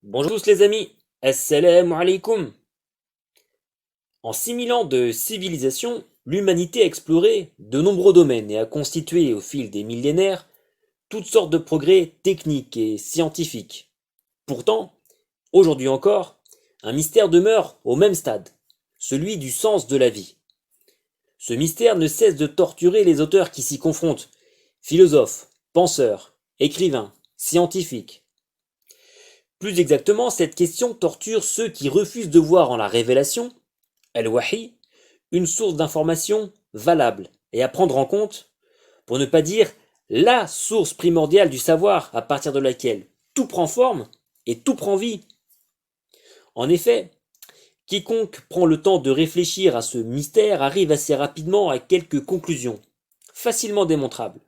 Bonjour à tous les amis, assalamu alaikum. En 6000 ans de civilisation, l'humanité a exploré de nombreux domaines et a constitué au fil des millénaires toutes sortes de progrès techniques et scientifiques. Pourtant, aujourd'hui encore, un mystère demeure au même stade, celui du sens de la vie. Ce mystère ne cesse de torturer les auteurs qui s'y confrontent, philosophes, penseurs, écrivains, scientifiques. Plus exactement, cette question torture ceux qui refusent de voir en la révélation, al-Wahi, une source d'information valable et à prendre en compte, pour ne pas dire la source primordiale du savoir à partir de laquelle tout prend forme et tout prend vie. En effet, quiconque prend le temps de réfléchir à ce mystère arrive assez rapidement à quelques conclusions, facilement démontrables.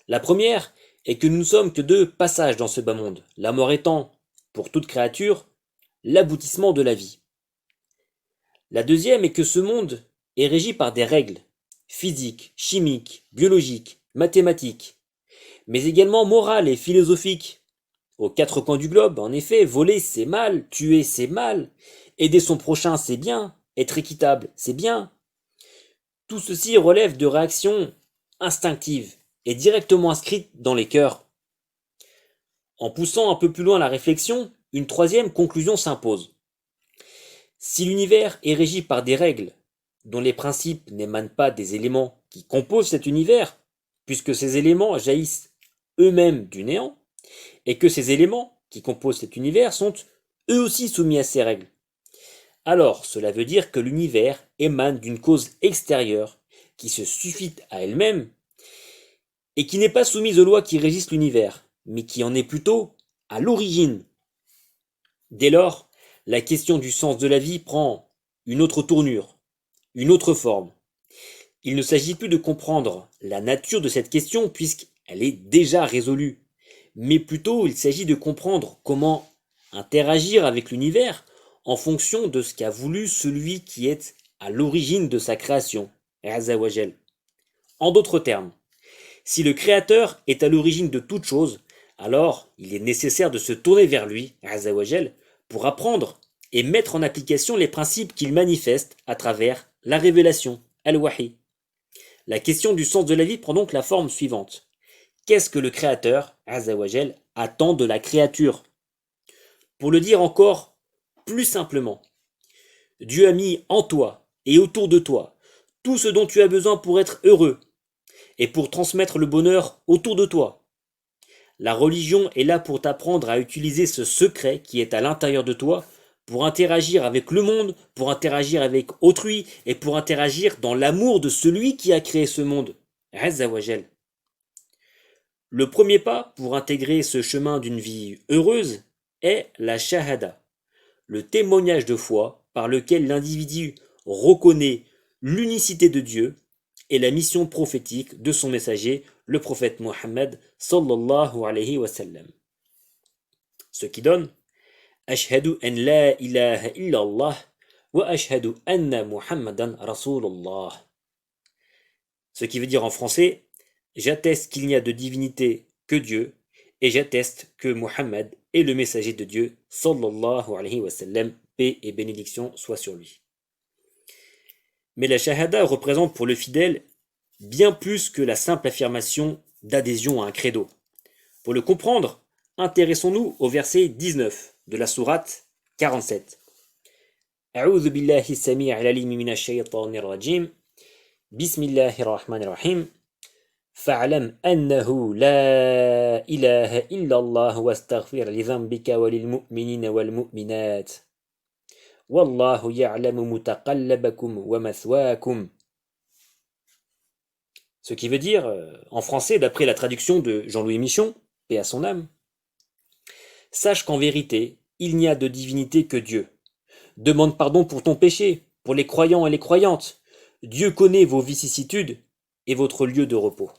La première est que nous ne sommes que de passage dans ce bas monde, la mort étant, pour toute créature, l'aboutissement de la vie. La deuxième est que ce monde est régi par des règles physiques, chimiques, biologiques, mathématiques, mais également morales et philosophiques. Aux quatre coins du globe, en effet, voler c'est mal, tuer c'est mal, aider son prochain c'est bien, être équitable c'est bien. Tout ceci relève de réactions instinctives et directement inscrites dans les cœurs. En poussant un peu plus loin la réflexion, une troisième conclusion s'impose. Si l'univers est régi par des règles, dont les principes n'émanent pas des éléments qui composent cet univers, puisque ces éléments jaillissent eux-mêmes du néant, et que ces éléments qui composent cet univers sont eux aussi soumis à ces règles, alors cela veut dire que l'univers émane d'une cause extérieure qui se suffit à elle-même et qui n'est pas soumise aux lois qui régissent l'univers, mais qui en est plutôt à l'origine. Dès lors, la question du sens de la vie prend une autre tournure, une autre forme. Il ne s'agit plus de comprendre la nature de cette question puisqu'elle est déjà résolue, mais plutôt il s'agit de comprendre comment interagir avec l'univers en fonction de ce qu'a voulu celui qui est à l'origine de sa création, Azzawajal. En d'autres termes, si le Créateur est à l'origine de toute chose, alors il est nécessaire de se tourner vers lui, Azzawajal, pour apprendre et mettre en application les principes qu'il manifeste à travers la révélation, Al-Wahi. La question du sens de la vie prend donc la forme suivante. Qu'est-ce que le Créateur, Azzawajal, attend de la créature? Pour le dire encore plus simplement, Dieu a mis en toi et autour de toi tout ce dont tu as besoin pour être heureux et pour transmettre le bonheur autour de toi. La religion est là pour t'apprendre à utiliser ce secret qui est à l'intérieur de toi pour interagir avec le monde, pour interagir avec autrui et pour interagir dans l'amour de celui qui a créé ce monde. Azzawajal. Le premier pas pour intégrer ce chemin d'une vie heureuse est la shahada, le témoignage de foi par lequel l'individu reconnaît l'unicité de Dieu et la mission prophétique de son messager, le prophète Mohammed sallallahu alayhi wa sallam. Ce qui donne Ashhadu an la ilaha illallah wa ashhadu anna Muhammadan Rasulullah. Ce qui veut dire en français j'atteste qu'il n'y a de divinité que Dieu et j'atteste que Mohammed est le messager de Dieu sallallahu alayhi wa sallam, paix et bénédiction soient sur lui. Mais la shahada représente pour le fidèle bien plus que la simple affirmation d'adhésion à un credo. Pour le comprendre, intéressons-nous au verset 19 de la sourate 47. أعوذ بالله السميع العليم من الشيطان الرجيم بسم الله الرحمن الرحيم فاعلم أنه لا إله إلا الله واستغفر لذنبك وللمؤمنين والمؤمنات والله يعلم متقلبكم ومثواكم. Ce qui veut dire, en français, d'après la traduction de Jean-Louis Michon, paix à son âme, sache qu'en vérité, il n'y a de divinité que Dieu. Demande pardon pour ton péché, pour les croyants et les croyantes. Dieu connaît vos vicissitudes et votre lieu de repos.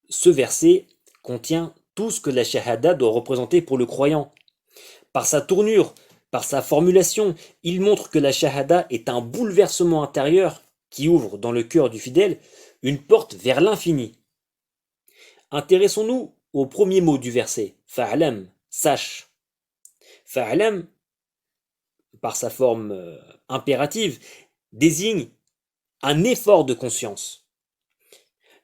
Ce verset contient tout ce que la shahada doit représenter pour le croyant. Par sa tournure, par sa formulation, il montre que la shahada est un bouleversement intérieur qui ouvre dans le cœur du fidèle une porte vers l'infini. Intéressons-nous au premier mot du verset, fa'alam, sache. Fa'alam, par sa forme impérative, désigne un effort de conscience.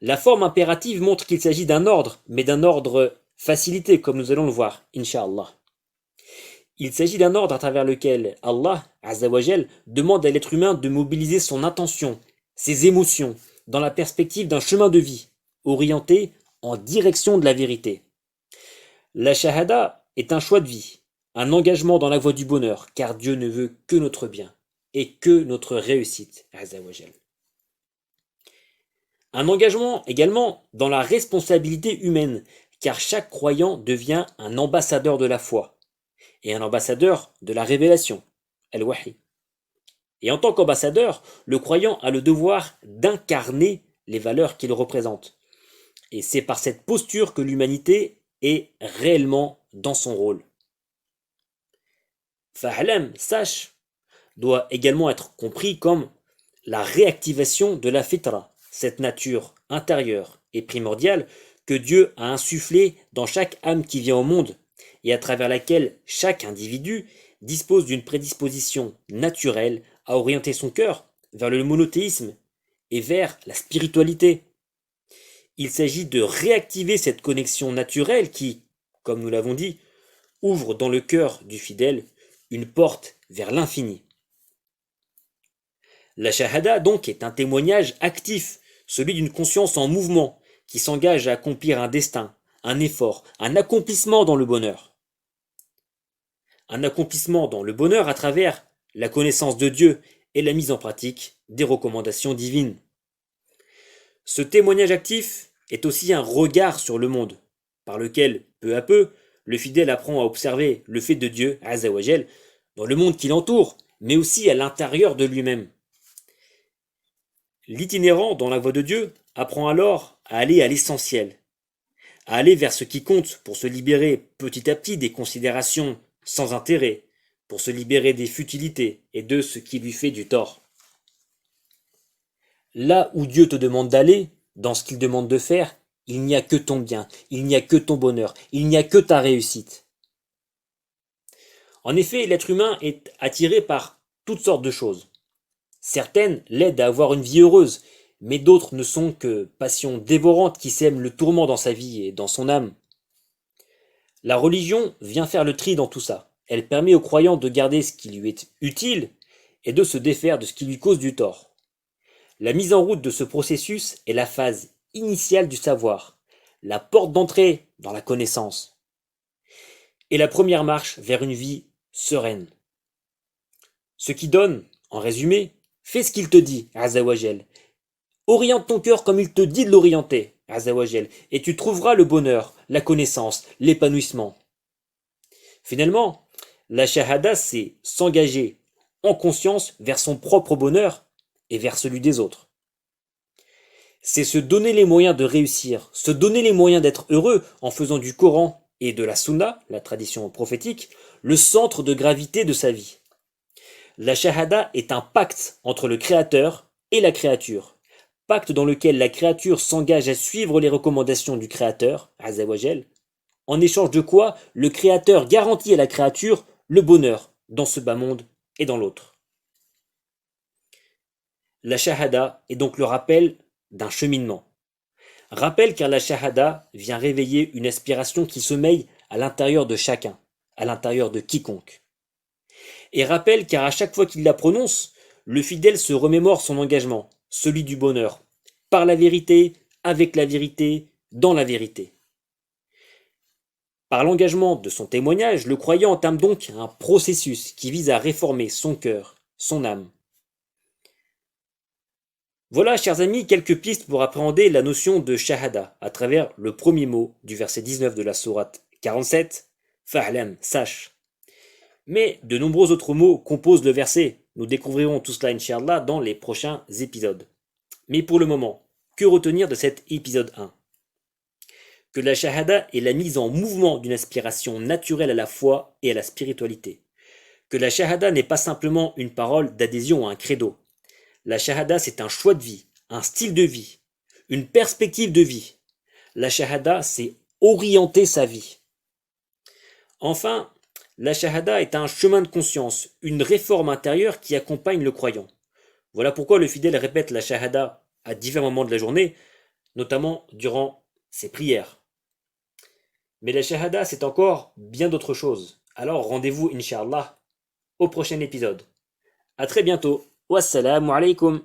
La forme impérative montre qu'il s'agit d'un ordre, mais d'un ordre facilité, comme nous allons le voir, Inch'Allah. Il s'agit d'un ordre à travers lequel Allah, Azzawajal, demande à l'être humain de mobiliser son intention, ses émotions, dans la perspective d'un chemin de vie, orienté en direction de la vérité. La shahada est un choix de vie, un engagement dans la voie du bonheur, car Dieu ne veut que notre bien et que notre réussite, Azzawajal. Un engagement également dans la responsabilité humaine, car chaque croyant devient un ambassadeur de la foi et un ambassadeur de la révélation, Al-Wahi. Et en tant qu'ambassadeur, le croyant a le devoir d'incarner les valeurs qu'il représente. Et c'est par cette posture que l'humanité est réellement dans son rôle. Fa'alam, sache, doit également être compris comme la réactivation de la fitra, cette nature intérieure et primordiale que Dieu a insufflée dans chaque âme qui vient au monde et à travers laquelle chaque individu dispose d'une prédisposition naturelle à orienter son cœur vers le monothéisme et vers la spiritualité. Il s'agit de réactiver cette connexion naturelle qui, comme nous l'avons dit, ouvre dans le cœur du fidèle une porte vers l'infini. La shahada donc est un témoignage actif, celui d'une conscience en mouvement, qui s'engage à accomplir un destin, un effort, un accomplissement dans le bonheur. Un accomplissement dans le bonheur à travers la connaissance de Dieu et la mise en pratique des recommandations divines. Ce témoignage actif est aussi un regard sur le monde, par lequel, peu à peu, le fidèle apprend à observer le fait de Dieu, Azzawajal, dans le monde qui l'entoure, mais aussi à l'intérieur de lui-même. L'itinérant dans la voie de Dieu apprend alors à aller à l'essentiel, à aller vers ce qui compte pour se libérer petit à petit des considérations sans intérêt, pour se libérer des futilités et de ce qui lui fait du tort. Là où Dieu te demande d'aller, dans ce qu'il demande de faire, il n'y a que ton bien, il n'y a que ton bonheur, il n'y a que ta réussite. En effet, l'être humain est attiré par toutes sortes de choses. Certaines l'aident à avoir une vie heureuse, mais d'autres ne sont que passions dévorantes qui sèment le tourment dans sa vie et dans son âme. La religion vient faire le tri dans tout ça. Elle permet au croyant de garder ce qui lui est utile et de se défaire de ce qui lui cause du tort. La mise en route de ce processus est la phase initiale du savoir, la porte d'entrée dans la connaissance, et la première marche vers une vie sereine. Ce qui donne, en résumé, fais ce qu'il te dit, Azzawajal. Oriente ton cœur comme il te dit de l'orienter, Azzawajal, et tu trouveras le bonheur, la connaissance, l'épanouissement. Finalement, la shahada, c'est s'engager en conscience vers son propre bonheur et vers celui des autres. C'est se donner les moyens de réussir, se donner les moyens d'être heureux en faisant du Coran et de la Sunna, la tradition prophétique, le centre de gravité de sa vie. La shahada est un pacte entre le Créateur et la créature, pacte dans lequel la créature s'engage à suivre les recommandations du Créateur, Azzawajal, en échange de quoi le Créateur garantit à la créature le bonheur dans ce bas monde et dans l'autre. La shahada est donc le rappel d'un cheminement. Rappel car la shahada vient réveiller une aspiration qui sommeille à l'intérieur de chacun, à l'intérieur de quiconque. Et rappel car à chaque fois qu'il la prononce, le fidèle se remémore son engagement, celui du bonheur, par la vérité, avec la vérité, dans la vérité. Par l'engagement de son témoignage, le croyant entame donc un processus qui vise à réformer son cœur, son âme. Voilà, chers amis, quelques pistes pour appréhender la notion de shahada à travers le premier mot du verset 19 de la sourate 47, Fa'alam, sache. Mais de nombreux autres mots composent le verset. Nous découvrirons tout cela, Inch'Allah, dans les prochains épisodes. Mais pour le moment, que retenir de cet épisode 1? Que la shahada est la mise en mouvement d'une aspiration naturelle à la foi et à la spiritualité. Que la shahada n'est pas simplement une parole d'adhésion à un credo. La shahada, c'est un choix de vie, un style de vie, une perspective de vie. La shahada, c'est orienter sa vie. Enfin, la shahada est un chemin de conscience, une réforme intérieure qui accompagne le croyant. Voilà pourquoi le fidèle répète la shahada à divers moments de la journée, notamment durant ses prières. Mais la shahada, c'est encore bien d'autres choses. Alors rendez-vous, Inch'Allah, au prochain épisode. A très bientôt. Wassalamu alaikum.